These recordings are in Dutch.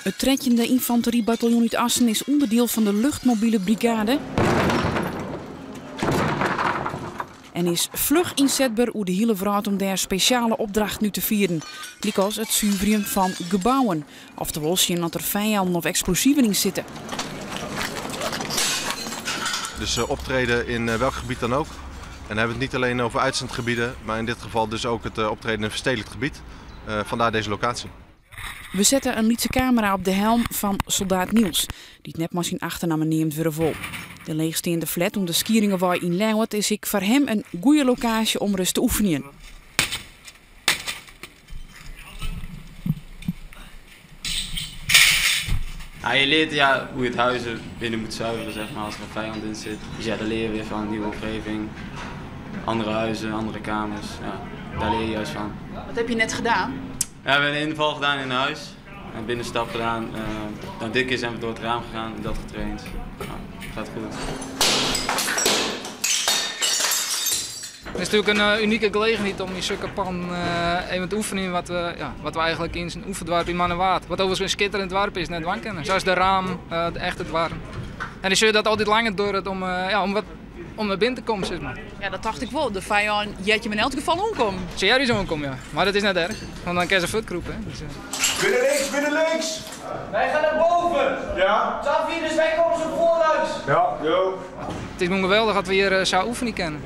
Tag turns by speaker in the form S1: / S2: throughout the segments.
S1: Het 13e infanteriebataljon uit Assen is onderdeel van de luchtmobiele brigade en is vlug inzetbaar hoe de hele vrouw om daar speciale opdracht nu te vieren. Likos het zuiveren van gebouwen, oftewel zien dat er vijanden of explosieven in zitten.
S2: Dus optreden in welk gebied dan ook. En dan hebben we het niet alleen over uitzendgebieden, maar in dit geval dus ook het optreden in een verstedelijkt gebied. Vandaar deze locatie.
S1: We zetten een lietse camera op de helm van soldaat Niels, die het net maar zijn achternaam neemt weer vol. De leegstaande flat om de Skieringewei in Leeuwarden is ik voor hem een goede locatie om rust te oefenen.
S3: Nou, je leert hoe je het huis binnen moet zuiveren, zeg maar, als er een vijand in zit. Dus ja, daar leer je weer van, nieuwe omgeving, andere huizen, andere kamers. Ja, daar leer je juist van.
S1: Wat heb je net gedaan?
S3: Ja, we hebben een inval gedaan in een huis, een binnenstap gedaan. Dan dit keer zijn we door het raam gegaan en dat getraind. Nou, gaat goed.
S4: Het is natuurlijk een unieke gelegenheid om in zulke pan even te oefenen wat we eigenlijk in zijn oefendwarp in Mannewaard. Wat overigens een schitterend warp is, net wanken. Zoals de raam, echt het warm. En dan zul je dat altijd langer door het om naar binnen te komen, zeg maar.
S1: Ja, dat dacht ik wel. De vijand jeet je me in elk geval omkomen.
S4: Serieus omkomen, ja. Maar dat is net erg, want dan kan je ze voetkroepen. Dus,
S5: Binnen links!
S6: Wij gaan naar boven!
S5: Ja.
S6: Safi, dus wij komen zo vooruit!
S5: Ja, jo.
S4: Het is gewoon geweldig dat we hier zo oefenen kennen.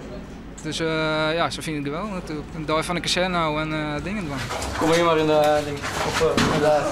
S4: Dus ja, zo vind ik het wel natuurlijk. Een dag van een kazerne en dingen doen.
S6: Kom hier maar in de ding. Of daar.